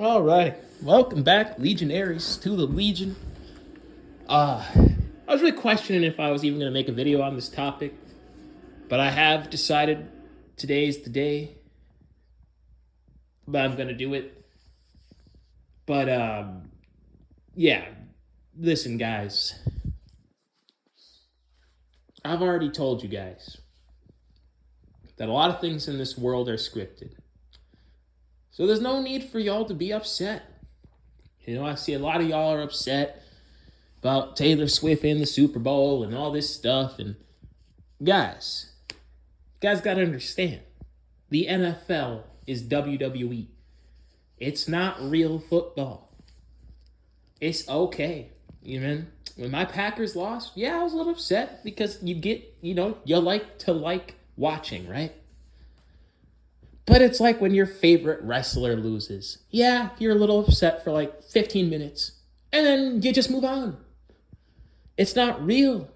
All right. Welcome back, Legionaries, to the Legion. I was really questioning if I was even going to make a video on this topic, but I have decided today's the day that I'm going to do it. But, yeah, listen, guys. I've already told you guys that a lot of things in this world are scripted. So there's no need for y'all to be upset. I see a lot of y'all are upset about Taylor Swift in the Super Bowl and all this stuff. And guys, got to understand, the NFL is WWE. It's not real football. It's okay. When my Packers lost, yeah, I was a little upset because you like to watching, right? But it's like when your favorite wrestler loses. Yeah, you're a little upset for like 15 minutes, and then you just move on. It's not real.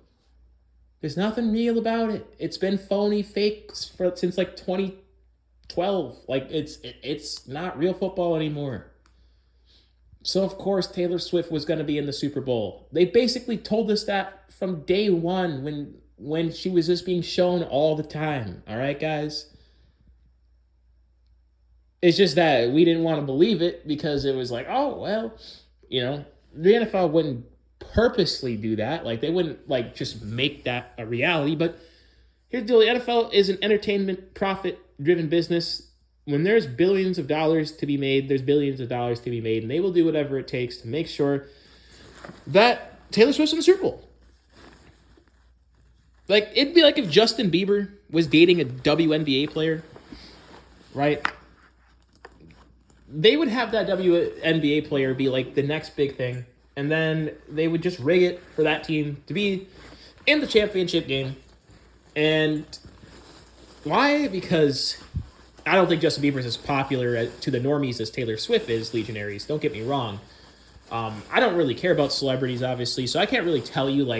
There's nothing real about it. It's been phony, fake since like 2012. Like it's not real football anymore. So of course Taylor Swift was going to be in the Super Bowl. They basically told us that from day one when she was just being shown all the time. All right, guys. It's just that we didn't want to believe it because it was like, oh well, the NFL wouldn't purposely do that. Like they wouldn't just make that a reality. But here's the deal: the NFL is an entertainment profit-driven business. When there's billions of dollars to be made, there's billions of dollars to be made, and they will do whatever it takes to make sure that Taylor Swift's in the Super Bowl. Like it'd be like if Justin Bieber was dating a WNBA player, right? They would have that WNBA player be like the next big thing, and then they would just rig it for that team to be in the championship game. And why? Because I don't think Justin Bieber is as popular to the normies as Taylor Swift is, Legionaries. Don't get me wrong. I don't really care about celebrities, obviously, so I can't really tell you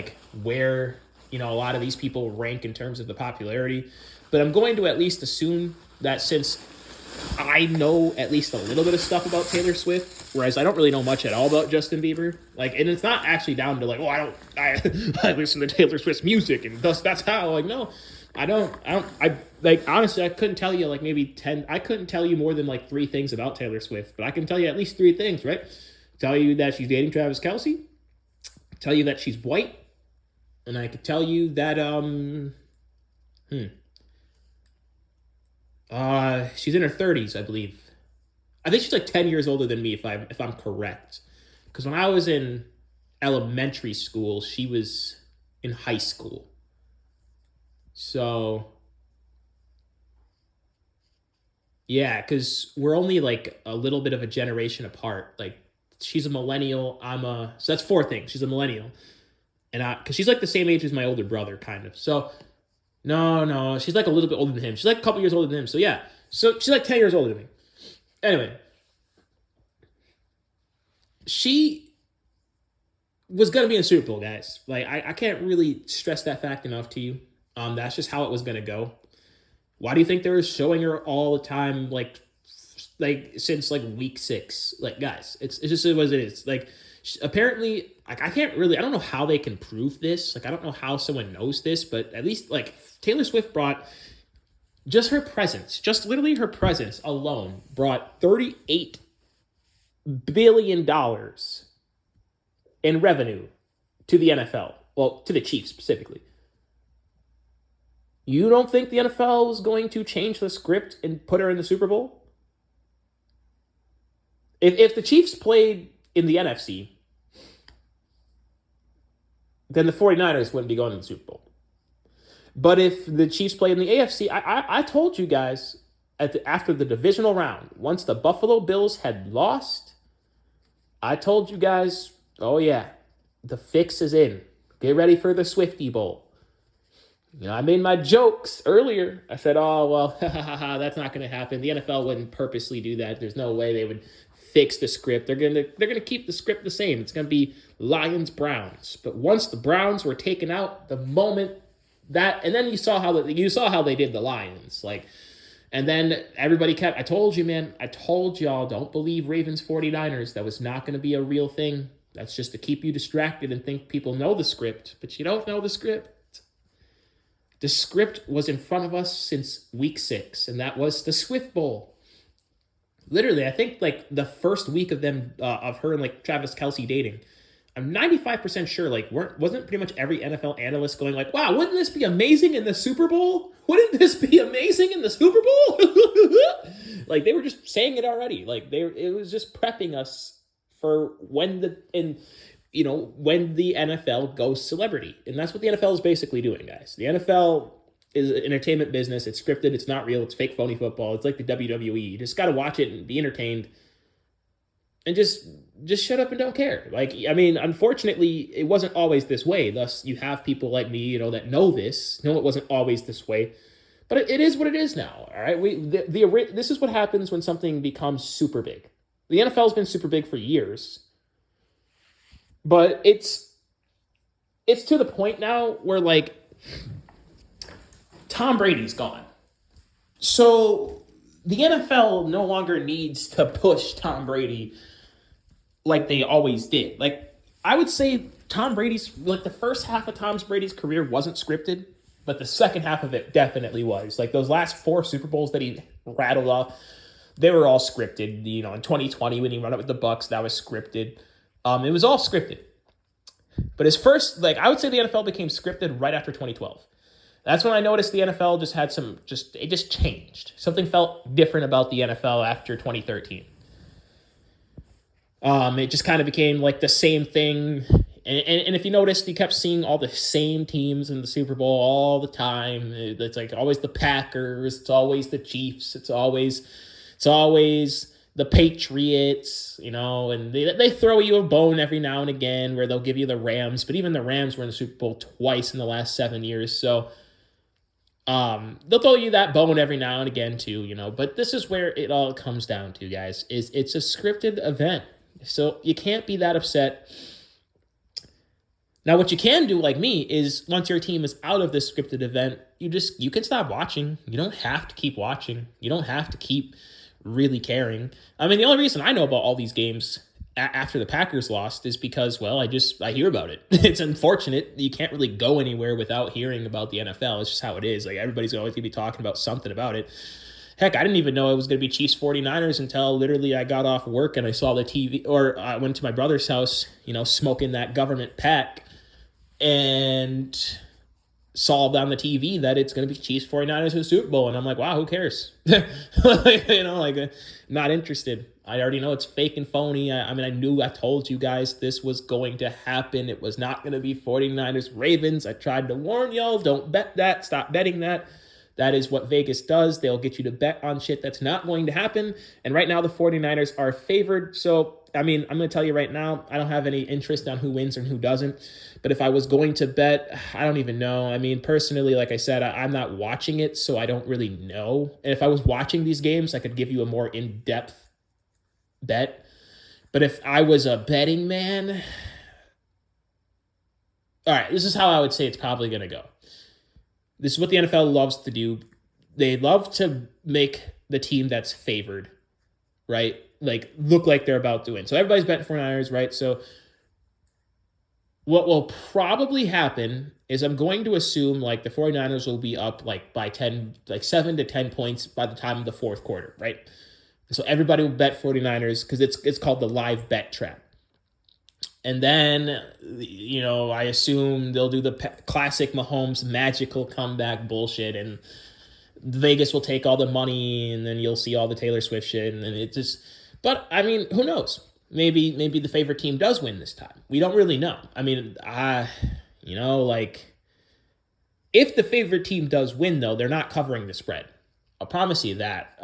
where a lot of these people rank in terms of the popularity. But I'm going to at least assume that since I know at least a little bit of stuff about Taylor Swift, whereas I don't really know much at all about Justin Bieber. And it's not actually down to I listen to Taylor Swift's music and thus that's how. No, honestly, I couldn't tell you maybe 10. I couldn't tell you more than 3 things about Taylor Swift, but I can tell you at least 3 things, right? Tell you that she's dating Travis Kelce, tell you that she's white, and I could tell you that she's in her 30s, I believe. I think she's 10 years older than me if I'm correct. Because when I was in elementary school, she was in high school. So yeah, because we're only a little bit of a generation apart. She's a millennial, so that's 4 things. She's a millennial. And because she's the same age as my older brother, kind of. So no, she's a little bit older than him. She's a couple years older than him. So yeah, so she's 10 years older than me. Anyway, she was gonna be in the Super Bowl, guys. I can't really stress that fact enough to you. That's just how it was gonna go. Why do you think they were showing her all the time, since week 6? Guys, it's just what it is. Apparently, I don't know how they can prove this. I don't know how someone knows this, but at least Taylor Swift brought just her presence, just literally her presence alone brought $38 billion in revenue to the NFL. Well, to the Chiefs specifically. You don't think the NFL is going to change the script and put her in the Super Bowl? If the Chiefs played in the NFC, then the 49ers wouldn't be going to the Super Bowl. But if the Chiefs played in the AFC, I told you guys after the divisional round, once the Buffalo Bills had lost, I told you guys, oh yeah, the fix is in. Get ready for the Swiftie Bowl. I made my jokes earlier. I said, oh, well, that's not going to happen. The NFL wouldn't purposely do that. There's no way they would fix the script. They're gonna keep the script the same. It's going to be Lions-Browns. But once the Browns were taken out, the moment that, and then you saw how they did the Lions. And then everybody kept, I told you, man, I told y'all, don't believe Ravens 49ers. That was not going to be a real thing. That's just to keep you distracted and think people know the script, but you don't know the script. The script was in front of us since week 6, and that was the Swift Bowl. Literally, I think like the first week of them, of her and like Travis Kelce dating, I'm 95% sure, like, wasn't pretty much every NFL analyst going like, wow, wouldn't this be amazing in the Super Bowl? Wouldn't this be amazing in the Super Bowl? Like, they were just saying it already. Like, it was just prepping us for when the NFL goes celebrity. And that's what the NFL is basically doing, guys. The NFL is an entertainment business. It's scripted. It's not real. It's fake, phony football. It's like the WWE. You just got to watch it and be entertained and just shut up and don't care. Like, I mean, unfortunately, it wasn't always this way. Thus, you have people like me, that know it wasn't always this way. But it is what it is now, all right? This is what happens when something becomes super big. The NFL has been super big for years. But it's to the point now where, like, Tom Brady's gone. So the NFL no longer needs to push Tom Brady like they always did. Like, I would say Tom Brady's, like, the first half of Tom Brady's career wasn't scripted, but the second half of it definitely was. Like, those last 4 Super Bowls that he rattled off, they were all scripted. In 2020 when he ran up with the Bucs, that was scripted. It was all scripted. But his first, like, I would say the NFL became scripted right after 2012. That's when I noticed the NFL just had it just changed. Something felt different about the NFL after 2013. It just kind of became like the same thing. And if you noticed, you kept seeing all the same teams in the Super Bowl all the time. It's like always the Packers. It's always the Chiefs. It's always the Patriots, and they throw you a bone every now and again where they'll give you the Rams. But even the Rams were in the Super Bowl twice in the last 7 years. So they'll throw you that bone every now and again too, But this is where it all comes down to, guys, is it's a scripted event. So you can't be that upset. Now, what you can do, like me, is once your team is out of this scripted event, you can stop watching. You don't have to keep watching. You don't have to keep really caring. I mean, the only reason I know about all these games after the Packers lost is because, well, I hear about it. It's unfortunate. You can't really go anywhere without hearing about the NFL. It's just how it is. Like, everybody's always going to be talking about something about it. Heck, I didn't even know it was going to be Chiefs 49ers until literally I got off work and I saw the TV, or I went to my brother's house, smoking that government pack, and saw on the TV that it's going to be Chiefs 49ers in the Super Bowl. And I'm like, wow, who cares? Not interested. I already know it's fake and phony. I told you guys this was going to happen. It was not going to be 49ers Ravens. I tried to warn y'all, don't bet that. Stop betting that. That is what Vegas does. They'll get you to bet on shit that's not going to happen. And right now, the 49ers are favored. So, I'm going to tell you right now, I don't have any interest on who wins and who doesn't. But if I was going to bet, I don't even know. Personally, like I said, I'm not watching it, so I don't really know. And if I was watching these games, I could give you a more in-depth bet. But if I was a betting man, all right, this is how I would say it's probably going to go. This is what the NFL loves to do. They love to make the team that's favored, right, like, look like they're about to win. So everybody's betting 49ers, right? So what will probably happen is I'm going to assume, like, the 49ers will be up, like, by 10, like 7 to 10 points by the time of the fourth quarter, right? So everybody will bet 49ers because it's called the live bet trap. And then, I assume they'll do the classic Mahomes magical comeback bullshit, and Vegas will take all the money, and then you'll see all the Taylor Swift shit, and it just. But who knows? Maybe the favorite team does win this time. We don't really know. If the favorite team does win, though, they're not covering the spread. I'll promise you that.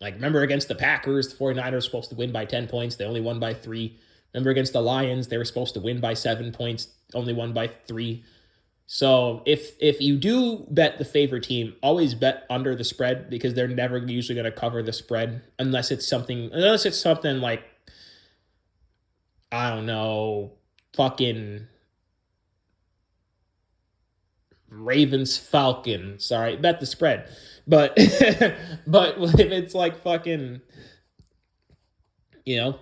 Remember against the Packers, the 49ers were supposed to win by 10 points. They only won by 3. Remember against the Lions, they were supposed to win by 7 points, only won by 3. So if you do bet the favorite team, always bet under the spread because they're never usually going to cover the spread unless it's something like, I don't know, fucking Ravens Falcons. All right, bet the spread. But but if it's like fucking, you know,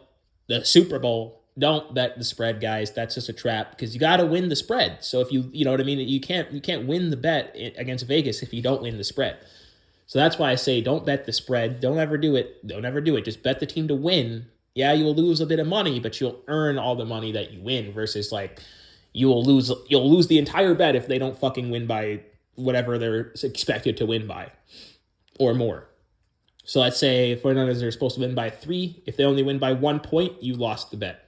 the Super Bowl, don't bet the spread, guys. That's just a trap because you got to win the spread. So if you know what I mean, you can't win the bet against Vegas if you don't win the spread. So that's why I say don't bet the spread. Don't ever do it. Don't ever do it. Just bet the team to win. Yeah, you will lose a bit of money, but you'll earn all the money that you win versus like you'll lose the entire bet if they don't fucking win by whatever they're expected to win by or more. So let's say 49ers are supposed to win by 3. If they only win by 1 point, you lost the bet.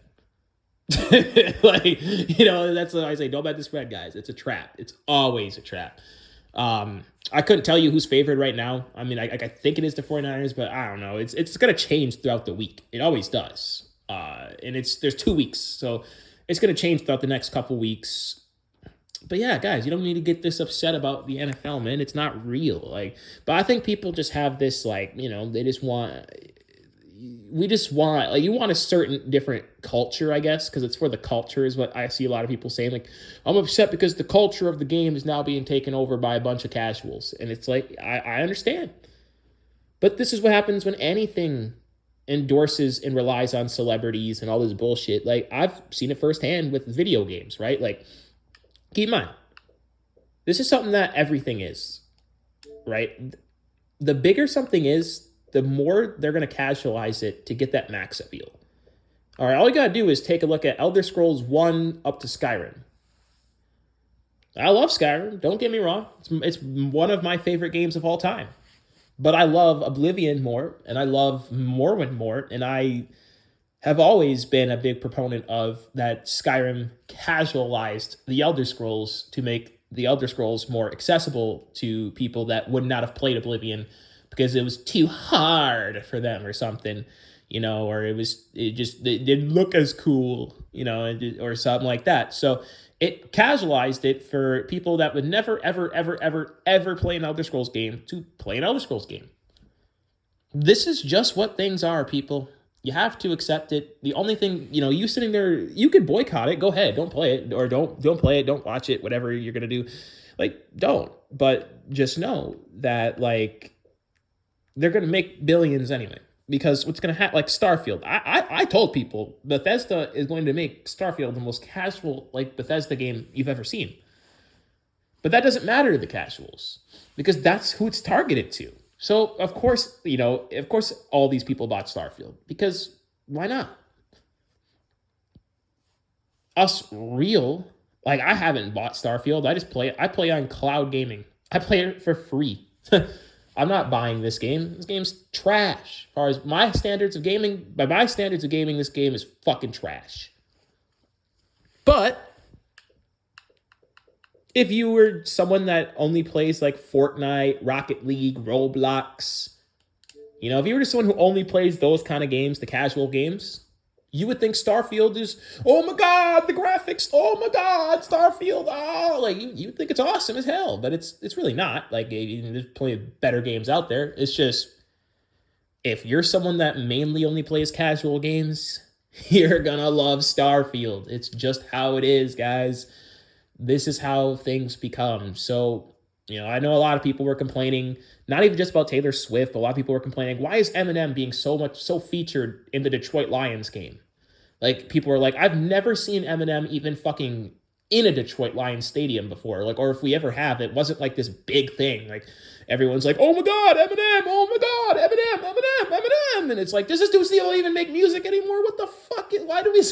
Like, that's what I say. Don't bet the spread, guys. It's a trap. It's always a trap. I couldn't tell you who's favored right now. I mean, I think it is the 49ers, but I don't know. It's going to change throughout the week. It always does. And there's 2 weeks, so it's going to change throughout the next couple weeks. But yeah, guys, you don't need to get this upset about the NFL, man. It's not real. Like, but I think people just have this, like, they just want. We just want, like, you want a certain different culture, I guess, because it's for the culture is what I see a lot of people saying. Like, I'm upset because the culture of the game is now being taken over by a bunch of casuals. And it's like, I understand. But this is what happens when anything endorses and relies on celebrities and all this bullshit. Like, I've seen it firsthand with video games, right? Like, keep in mind, this is something that everything is, right? The bigger something is, the more they're going to casualize it to get that max appeal. All right, all you got to do is take a look at Elder Scrolls 1 up to Skyrim. I love Skyrim, don't get me wrong. It's one of my favorite games of all time. But I love Oblivion more, and I love Morrowind more, and I have always been a big proponent of that Skyrim casualized the Elder Scrolls to make the Elder Scrolls more accessible to people that would not have played Oblivion because it was too hard for them or something, or it didn't look as cool, or something like that. So it casualized it for people that would never, ever, ever, ever, ever play an Elder Scrolls game to play an Elder Scrolls game. This is just what things are, people. You have to accept it. The only thing, you sitting there, you could boycott it. Go ahead, don't play it, or don't play it, don't watch it, whatever you're gonna do. Like, don't. But just know that, like, they're gonna make billions anyway. Because what's gonna happen, like Starfield, I told people Bethesda is going to make Starfield the most casual, like, Bethesda game you've ever seen. But that doesn't matter to the casuals because that's who it's targeted to. So, of course, all these people bought Starfield because why not? Us real, like, I haven't bought Starfield. I play on cloud gaming. I play it for free. I'm not buying this game. This game's trash. As far as my standards of gaming, by my standards of gaming, this game is fucking trash. But if you were someone that only plays like Fortnite, Rocket League, Roblox, if you were just someone who only plays those kind of games, the casual games, you would think Starfield is, oh my God, the graphics, oh my God, Starfield, oh, like you would think it's awesome as hell, but it's really not. Like, there's plenty of better games out there. It's just, if you're someone that mainly only plays casual games, you're gonna love Starfield. It's just how it is, guys. This is how things become. So, I know a lot of people were complaining, not even just about Taylor Swift, but a lot of people were complaining, why is Eminem being so featured in the Detroit Lions game? Like, people were like, I've never seen Eminem even fucking in a Detroit Lions stadium before. Like, or if we ever have, it wasn't like this big thing. Like, everyone's like, oh my God, Eminem, oh my God, Eminem. And it's like, does this dude still even make music anymore? What the fuck? Why do we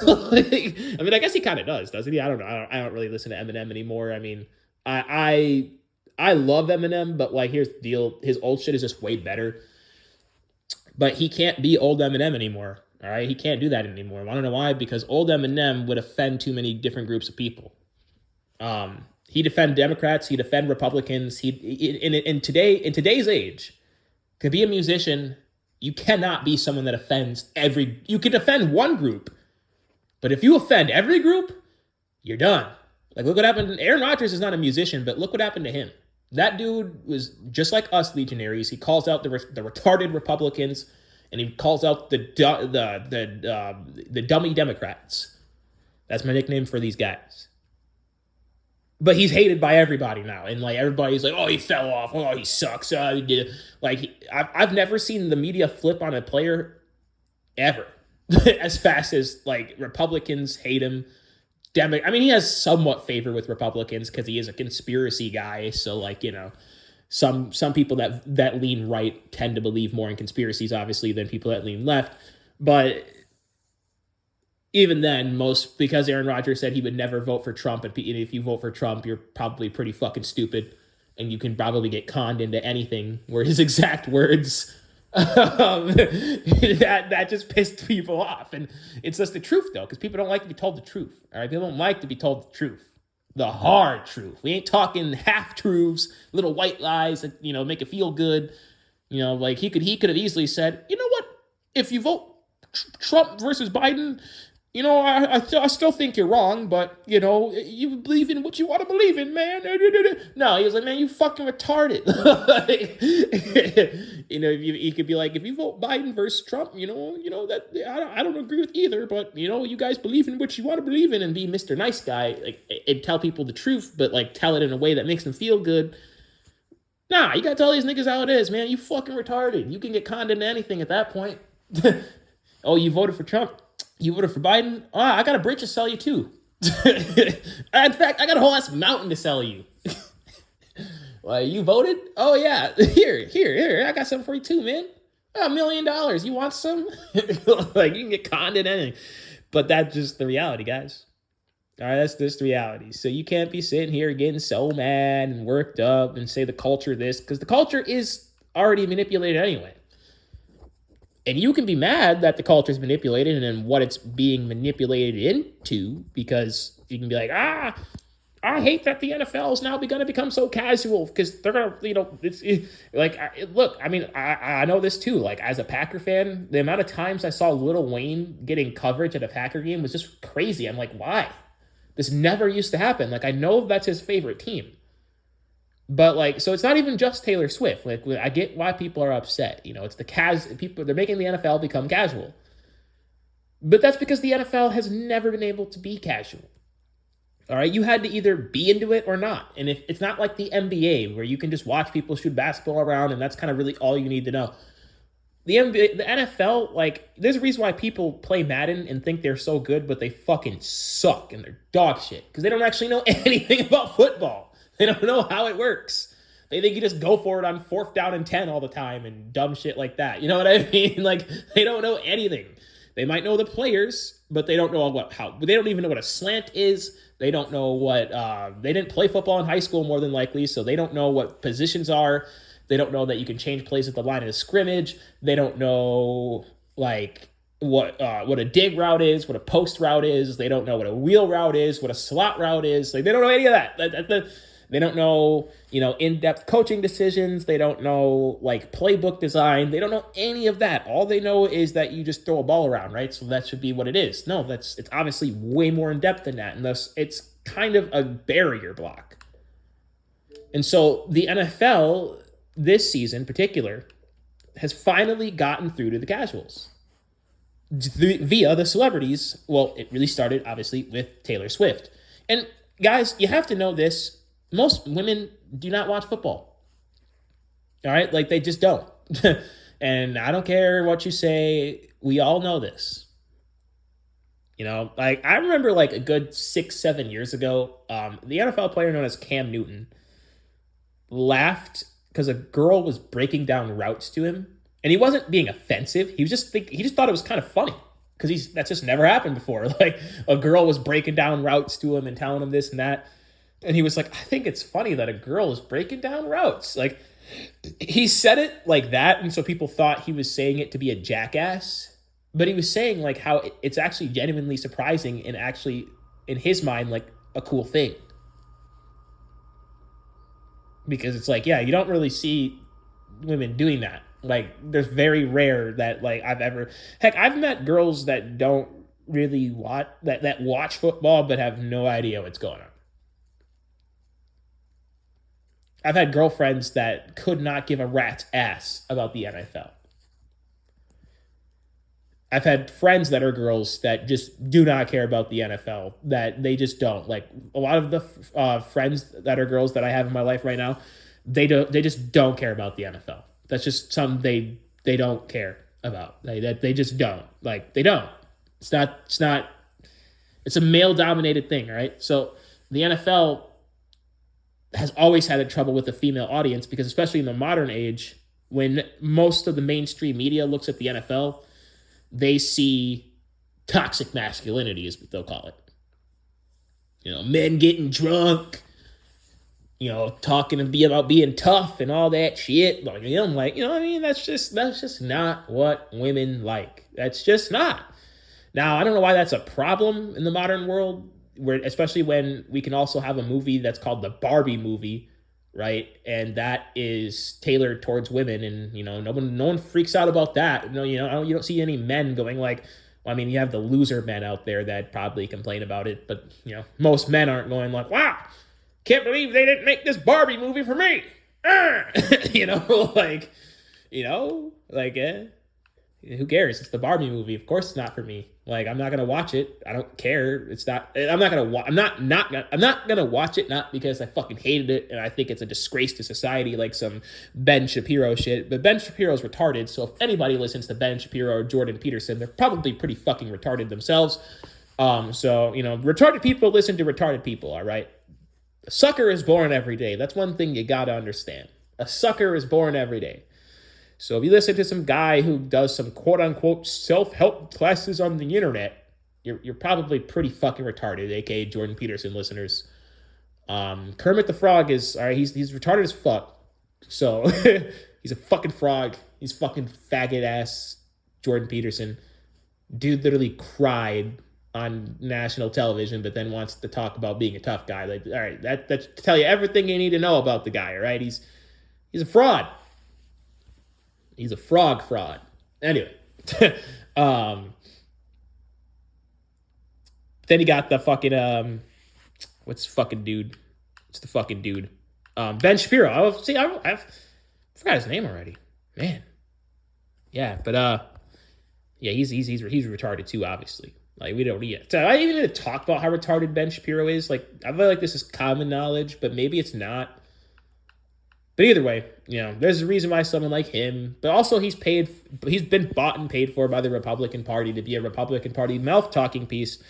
like, I mean, I guess he kind of does, doesn't he? I don't know. I don't really listen to Eminem anymore. I mean, I love Eminem, but like, here's the deal. His old shit is just way better. But he can't be old Eminem anymore. All right, he can't do that anymore. I don't know why, because old Eminem would offend too many different groups of people. He defend Democrats, he defend Republicans. In today's age, to be a musician, you cannot be someone that offends every. You can offend one group, but if you offend every group, you're done. Like, look what happened. Aaron Rodgers is not a musician, but look what happened to him. That dude was just like us legionaries. He calls out the retarded Republicans, and he calls out the dummy Democrats. That's my nickname for these guys. but he's hated by everybody now, and like everybody's like, oh, he fell off, oh, he sucks. I've never seen the media flip on a player ever as fast as like Republicans hate him. I mean, he has somewhat favor with Republicans because he is a conspiracy guy. So like, some people that lean right tend to believe more in conspiracies, obviously, than people that lean left. But even then, because Aaron Rodgers said he would never vote for Trump, and if you vote for Trump, you're probably pretty fucking stupid, and you can probably get conned into anything. Were his exact words. That just pissed people off, and it's just the truth though, because people don't like to be told the truth. All right, people don't like to be told the truth, the hard truth. We ain't talking half truths, little white lies that make it feel good. Like he could have easily said, you know what, if you vote Trump versus Biden, I still think you're wrong, but, you believe in what you want to believe in, man. No, he was like, man, you fucking retarded. You could be like, if you vote Biden versus Trump, that I don't agree with either, but, you guys believe in what you want to believe in and be Mr. Nice Guy, like, and tell people the truth, but, like, tell it in a way that makes them feel good. Nah, you gotta tell these niggas how it is, man. You fucking retarded. You can get conned into anything at that point. Oh, you voted for Trump? You voted for Biden? I got a bridge to sell you too. In fact, I got a whole ass mountain to sell you. Well, you voted? Oh yeah, here. I got something for you too, man. $1 million. You want some? Like, you can get conned in anything. But that's just the reality, guys. All right, that's just the reality. So you can't be sitting here getting so mad and worked up and say the culture this, because the culture is already manipulated anyway. And you can be mad that the culture is manipulated and what it's being manipulated into, because you can be like, I hate that the NFL is now going to become so casual because they're going to, look, I mean, I know this too. Like, as a Packer fan, the amount of times I saw Lil Wayne getting coverage at a Packer game was just crazy. I'm like, why? This never used to happen. Like, I know that's his favorite team. But, like, so it's not even just Taylor Swift. Like, I get why people are upset. It's the people, they're making the NFL become casual. But that's because the NFL has never been able to be casual. All right, you had to either be into it or not. And if it's not like the NBA where you can just watch people shoot basketball around and that's kind of really all you need to know. The NFL, like, there's a reason why people play Madden and think they're so good, but they fucking suck and they're dog shit because they don't actually know anything about football. They don't know how it works. They think you just go for it on 4th down and 10 all the time and dumb shit like that. You know what I mean? Like, they don't know anything. They might know the players, but they don't know they don't even know what a slant is. They don't know they didn't play football in high school more than likely, so they don't know what positions are. They don't know that you can change plays at the line of scrimmage. They don't know, like, what a dig route is, what a post route is. They don't know what a wheel route is, what a slot route is. Like, they don't know any of that. They don't know, in-depth coaching decisions. They don't know, like, playbook design. They don't know any of that. All they know is that you just throw a ball around, right? So that should be what it is. No, it's obviously way more in-depth than that. And thus, it's kind of a barrier block. And so the NFL, this season in particular, has finally gotten through to the casuals via the celebrities. Well, it really started, obviously, with Taylor Swift. And, guys, you have to know this. Most women do not watch football. All right? Like, they just don't. And I don't care what you say. We all know this. Like, I remember, like, a good 6-7 years ago, the NFL player known as Cam Newton laughed because a girl was breaking down routes to him. And he wasn't being offensive. He just thought it was kind of funny because that's just never happened before. Like, a girl was breaking down routes to him and telling him this and that. And he was like, I think it's funny that a girl is breaking down routes. Like, he said it like that, and so people thought he was saying it to be a jackass. But he was saying, like, how it's actually genuinely surprising and actually, in his mind, like, a cool thing. Because it's like, yeah, you don't really see women doing that. Like, there's very rare that, like, I've met girls that don't really that watch football but have no idea what's going on. I've had girlfriends that could not give a rat's ass about the NFL. I've had friends that are girls that just do not care about the NFL. That they just don't. Like a lot of the friends that are girls that I have in my life right now, they don't. They just don't care about the NFL. That's just something they don't care about. They just don't. Like they don't. It's not. It's not. It's a male dominated thing, right? So the NFL has always had trouble with the female audience because, especially in the modern age, when most of the mainstream media looks at the NFL, they see toxic masculinity, is what they'll call it. You know, men getting drunk, you know, talking about being tough and all that shit. Like, you know, I'm like, you know what I mean? That's just not what women like. That's just not. Now, I don't know why that's a problem in the modern world, where especially when we can also have a movie that's called the Barbie movie, right? And that is tailored towards women, and you know, no one freaks out about that. You don't see any men going like, well, I mean, you have the loser men out there that probably complain about it, but you know, most men aren't going like, wow, can't believe they didn't make this Barbie movie for me. you know, like, you know, like, who cares? It's the Barbie movie. Of course, it's not for me. Like, I'm not gonna watch it. I don't care. It's not. I'm not gonna. I'm not gonna watch it. Not because I fucking hated it and I think it's a disgrace to society, like some Ben Shapiro shit. But Ben Shapiro's retarded. So if anybody listens to Ben Shapiro or Jordan Peterson, they're probably pretty fucking retarded themselves. So you know, retarded people listen to retarded people. All right. A sucker is born every day. That's one thing you gotta understand. A sucker is born every day. So if you listen to some guy who does some quote-unquote self-help classes on the internet, you're probably pretty fucking retarded, aka Jordan Peterson listeners. Kermit the Frog is, all right, he's retarded as fuck. So he's a fucking frog. He's fucking faggot-ass Jordan Peterson. Dude literally cried on national television, but then wants to talk about being a tough guy. Like, all right, that to tell you everything you need to know about the guy, all right? He's a fraud. He's a fraud. Anyway. Then you got the fucking, what's the fucking dude? Ben Shapiro. I forgot his name already. Man. Yeah, but, yeah, he's retarded too, obviously. Like, we don't need it. So I even need to talk about how retarded Ben Shapiro is. Like, I feel like this is common knowledge, but maybe it's not. But either way, you know, there's a reason why someone like him, but also he's been bought and paid for by the Republican Party to be a Republican Party mouth-talking piece.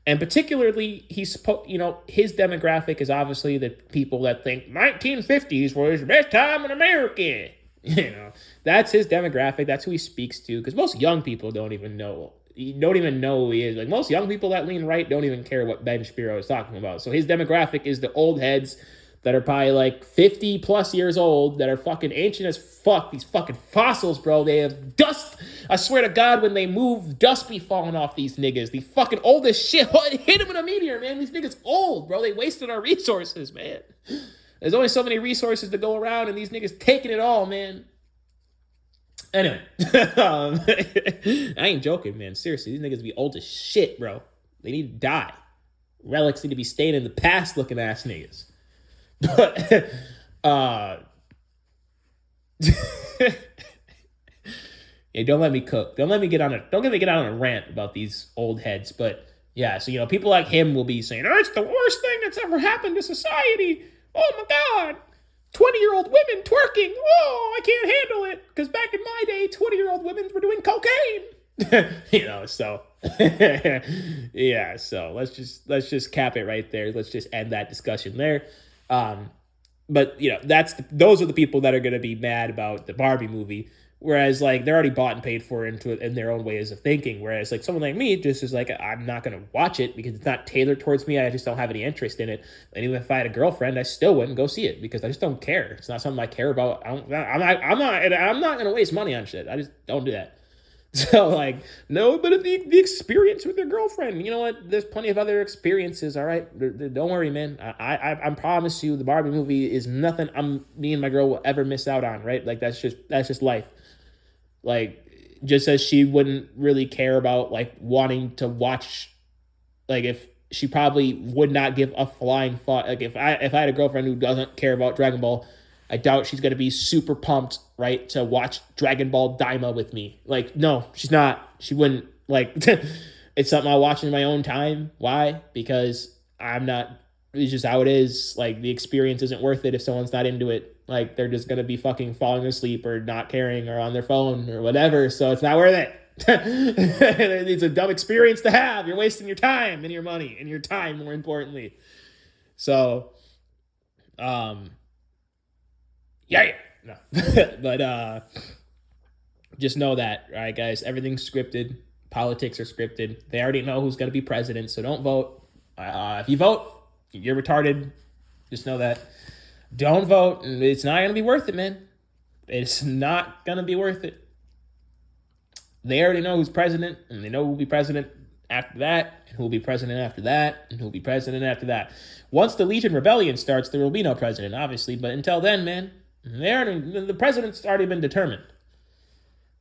And particularly, his demographic is obviously the people that think 1950s was the best time in America. You know, that's his demographic. That's who he speaks to. Because most young people don't even know who he is. Like, most young people that lean right don't even care what Ben Shapiro is talking about. So his demographic is the old heads that are probably like 50 plus years old, that are fucking ancient as fuck. These fucking fossils, bro. They have dust. I swear to God, when they move, dust be falling off these niggas. The fucking old as shit. Hit them in a meteor, man. These niggas old, bro. They wasted our resources, man. There's only so many resources to go around, and these niggas taking it all, man. Anyway. I ain't joking, man. Seriously, these niggas be old as shit, bro. They need to die. Relics need to be staying in the past looking ass niggas. But yeah, don't let me cook. Don't let me get on a rant about these old heads. But yeah, so you know, people like him will be saying, "Oh, it's the worst thing that's ever happened to society. Oh my God, 20-year-old women twerking. Oh, I can't handle it. Because back in my day, 20-year-old women were doing cocaine." You know, so yeah, so let's just cap it right there. Let's just end that discussion there. But you know, those are the people that are going to be mad about the Barbie movie, whereas like they're already bought and paid for in their own ways of thinking. Whereas like someone like me just is like, I'm not going to watch it because it's not tailored towards me. I just don't have any interest in it. And even if I had a girlfriend, I still wouldn't go see it because I just don't care. It's not something I care about. I'm not going to waste money on shit. I just don't do that. So, like, no, but the experience with your girlfriend, you know what? There's plenty of other experiences, all right? Don't worry, man. I promise you the Barbie movie is nothing me and my girl will ever miss out on, right? Like, that's just life. Like, just as she wouldn't really care about, like, wanting to watch, like, if she probably would not give a flying fuck. Like, if I had a girlfriend who doesn't care about Dragon Ball, I doubt she's going to be super pumped, right, to watch Dragon Ball Daima with me. Like, no, she's not. She wouldn't like. It's something I'll watch in my own time. Why? Because I'm not. It's just how it is. Like the experience isn't worth it if someone's not into it. Like they're just gonna be fucking falling asleep or not caring or on their phone or whatever. So it's not worth it. It's a dumb experience to have. You're wasting your time and your money and your time, more importantly. So, yeah. No. But just know that, all right, guys, everything's scripted. Politics are scripted. They already know who's going to be president, so don't vote. If you vote, you're retarded. Just know that. Don't vote. It's not going to be worth it, man. It's not going to be worth it. They already know who's president, and they know who will be president after that, and who will be president after that, and who will be president after that. Once the Legion Rebellion starts, there will be no president, obviously. But until then, man, the president's already been determined.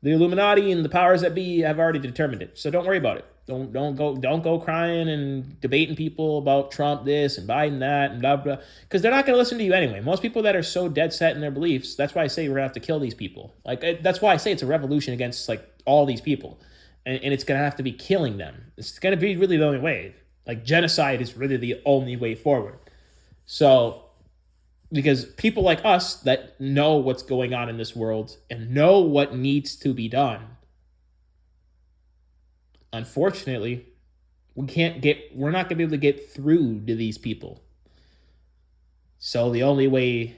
The Illuminati and the powers that be have already determined it. So don't worry about it. Don't go crying and debating people about Trump this and Biden that and blah blah, because they're not going to listen to you anyway. Most people that are so dead set in their beliefs, that's why I say we're going to have to kill these people. Like that's why I say it's a revolution against like all these people, and it's going to have to be killing them. It's going to be really the only way. Like genocide is really the only way forward. So because people like us that know what's going on in this world and know what needs to be done, unfortunately, we're not going to be able to get through to these people. So the only way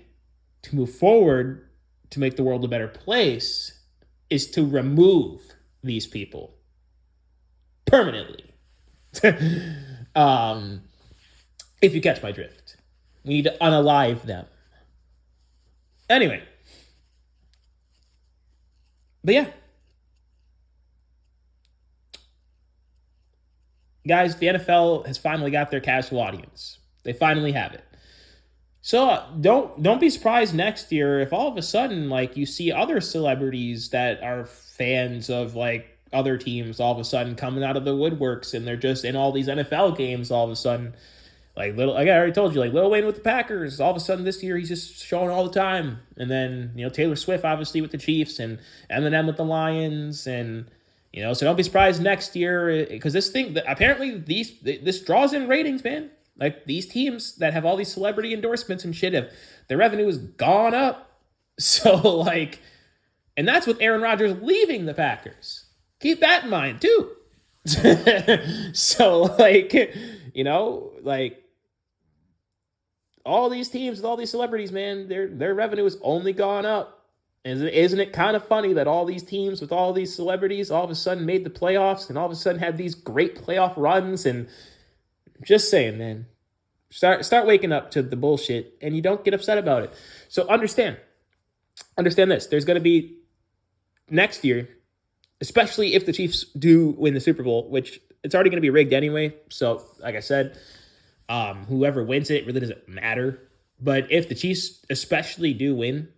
to move forward to make the world a better place is to remove these people permanently. If you catch my drift. We need to unalive them. Anyway. But yeah. Guys, the NFL has finally got their casual audience. They finally have it. So don't be surprised next year if all of a sudden like you see other celebrities that are fans of like other teams all of a sudden coming out of the woodworks and they're just in all these NFL games all of a sudden. Like I already told you, like Lil Wayne with the Packers, all of a sudden this year he's just showing all the time. And then, Taylor Swift obviously with the Chiefs and Eminem with the Lions. And, so don't be surprised next year because this thing, apparently this draws in ratings, man. Like these teams that have all these celebrity endorsements and shit, their revenue has gone up. So like, and that's with Aaron Rodgers leaving the Packers. Keep that in mind too. So like, like, all these teams with all these celebrities, man, their revenue has only gone up. Isn't it kind of funny that all these teams with all these celebrities all of a sudden made the playoffs and all of a sudden had these great playoff runs? And just saying, man, start waking up to the bullshit and you don't get upset about it. So understand this. There's going to be next year, especially if the Chiefs do win the Super Bowl, which it's already going to be rigged anyway. So like I said, whoever wins it really doesn't matter. But if the Chiefs especially do win,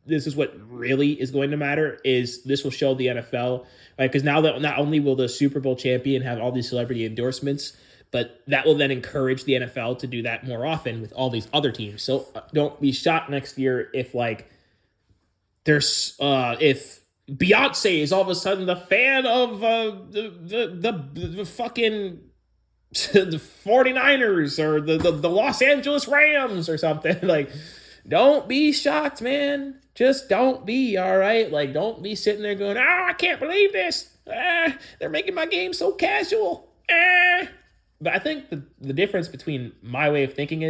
this is what really is going to matter. Is this will show the NFL, right? Because now that not only will the Super Bowl champion have all these celebrity endorsements, but that will then encourage the NFL to do that more often with all these other teams. So don't be shocked next year if like there's if Beyonce is all of a sudden the fan of the fucking the 49ers or the Los Angeles Rams or something. Like, don't be shocked, man. Just don't be, all right? Like, don't be sitting there going, I can't believe this. They're making my game so casual. But I think the difference between my way of thinking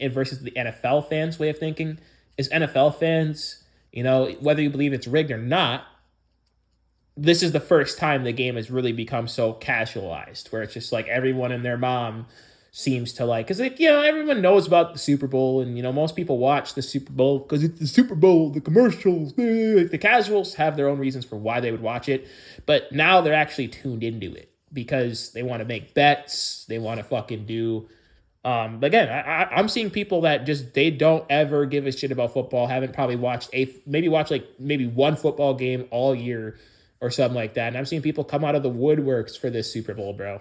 versus the NFL fans' way of thinking is NFL fans, whether you believe it's rigged or not, this is the first time the game has really become so casualized, where it's just like everyone and their mom seems to like, because everyone knows about the Super Bowl, and most people watch the Super Bowl because it's the Super Bowl, the commercials. The casuals have their own reasons for why they would watch it, but now they're actually tuned into it because they want to make bets, they want to fucking do. But again, I'm seeing people that just they don't ever give a shit about football, haven't probably watched maybe one football game all year or something like that. And I'm seeing people come out of the woodworks for this Super Bowl, bro.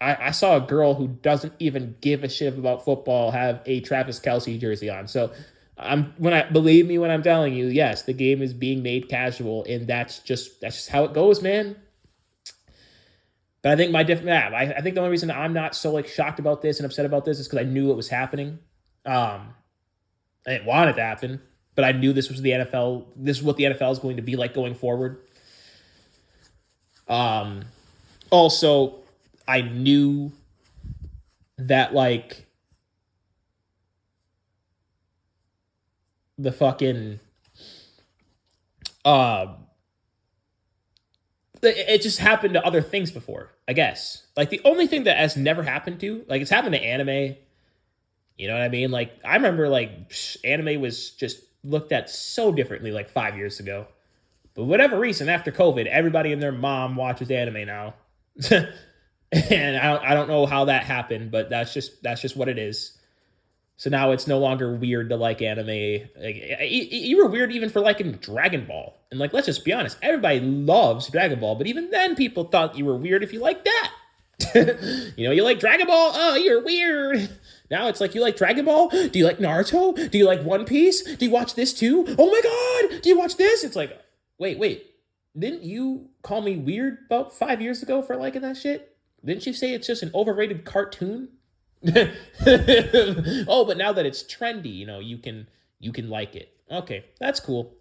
I saw a girl who doesn't even give a shit about football have a Travis Kelce jersey on. So Believe me when I'm telling you, yes, the game is being made casual, and that's just how it goes, man. But I think I think the only reason I'm not so like shocked about this and upset about this is because I knew it was happening. I didn't want it to happen, but I knew this was the NFL. This is what the NFL is going to be like going forward. Also, I knew that like the fucking it just happened to other things before, I guess. Like the only thing that has never happened to, like it's happened to anime. You know what I mean? Like I remember like anime was just looked at so differently like 5 years ago. But whatever reason, after COVID, everybody and their mom watches anime now. And I don't know how that happened, but that's just what it is. So now it's no longer weird to like anime. Like, you were weird even for liking Dragon Ball. And like, let's just be honest, everybody loves Dragon Ball, but even then, people thought you were weird if you liked that. You like Dragon Ball? Oh, you're weird. Now it's like, you like Dragon Ball? Do you like Naruto? Do you like One Piece? Do you watch this too? Oh my God! Do you watch this? It's like, wait. Didn't you call me weird about 5 years ago for liking that shit? Didn't you say it's just an overrated cartoon? Oh, but now that it's trendy, you can like it. Okay, that's cool.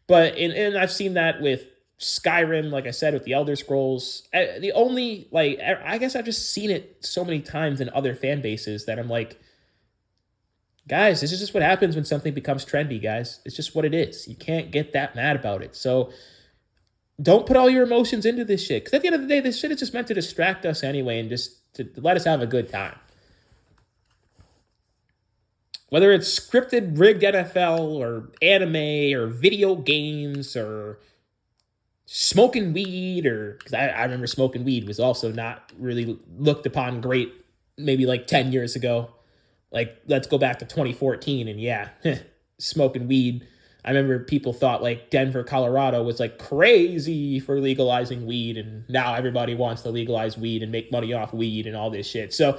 But and I've seen that with Skyrim, like I said, with the Elder Scrolls. The only like I guess I've just seen it so many times in other fan bases that I'm like, guys, this is just what happens when something becomes trendy, guys. It's just what it is. You can't get that mad about it. So don't put all your emotions into this shit. Because at the end of the day, this shit is just meant to distract us anyway and just to let us have a good time. Whether it's scripted, rigged NFL or anime or video games or smoking weed or... Because I remember smoking weed was also not really looked upon great maybe like 10 years ago. Like, let's go back to 2014 and yeah, smoking weed. I remember people thought like Denver, Colorado was like crazy for legalizing weed, and now everybody wants to legalize weed and make money off weed and all this shit. So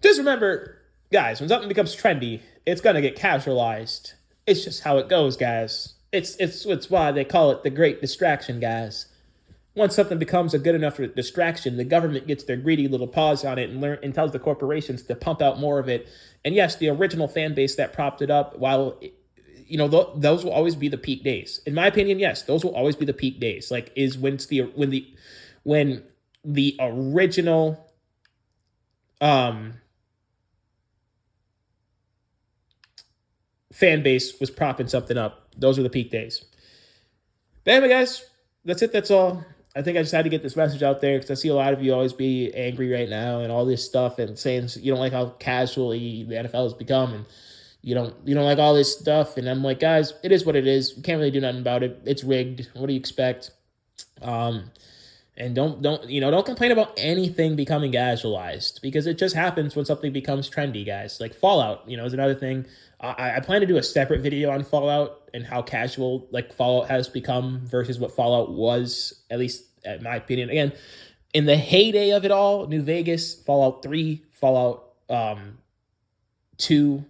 just remember, guys, when something becomes trendy, it's gonna get casualized. It's just how it goes, guys. It's why they call it the great distraction, guys. Once something becomes a good enough distraction, the government gets their greedy little paws on it and tells the corporations to pump out more of it. And yes, the original fan base that propped it up, while those will always be the peak days. In my opinion, yes, those will always be the peak days. Like is when the original fan base was propping something up. Those are the peak days. But anyway, guys, that's it. That's all. I think I just had to get this message out there because I see a lot of you always be angry right now and all this stuff and saying you don't like how casually the NFL has become and you don't like all this stuff. And I'm like, guys, it is what it is. You can't really do nothing about it. It's rigged. What do you expect? And don't complain about anything becoming casualized because it just happens when something becomes trendy, guys. Like Fallout, is another thing. I plan to do a separate video on Fallout and how casual like Fallout has become versus what Fallout was, at least in my opinion. Again, in the heyday of it all, New Vegas, Fallout 3, Fallout 2,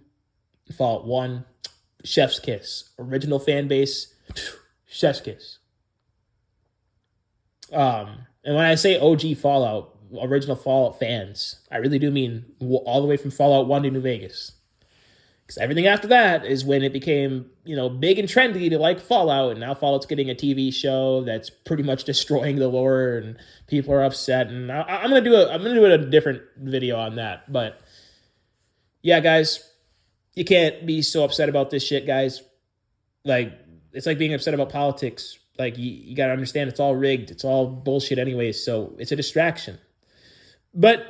Fallout 1, chef's kiss. Original fan base, chef's kiss. And when I say OG Fallout, original Fallout fans, I really do mean all the way from Fallout 1 to New Vegas. Because everything after that is when it became, big and trendy to like Fallout, and now Fallout's getting a TV show that's pretty much destroying the lore, and people are upset. And I'm gonna do a different video on that. But yeah, guys, you can't be so upset about this shit, guys. Like it's like being upset about politics. Like you gotta understand, it's all rigged. It's all bullshit, anyways. So it's a distraction. But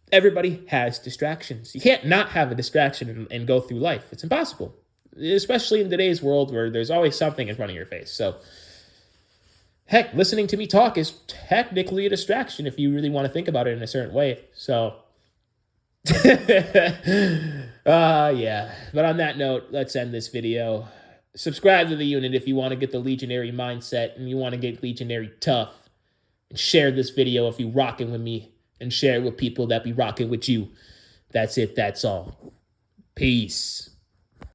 everybody has distractions. You can't not have a distraction and go through life. It's impossible, especially in today's world where there's always something in front of your face. So, heck, listening to me talk is technically a distraction if you really want to think about it in a certain way. So, yeah. But on that note, let's end this video. Subscribe to the unit if you want to get the Legionary mindset and you want to get Legionary tough. And share this video if you rocking with me. And share it with people that be rocking with you. That's it. That's all. Peace.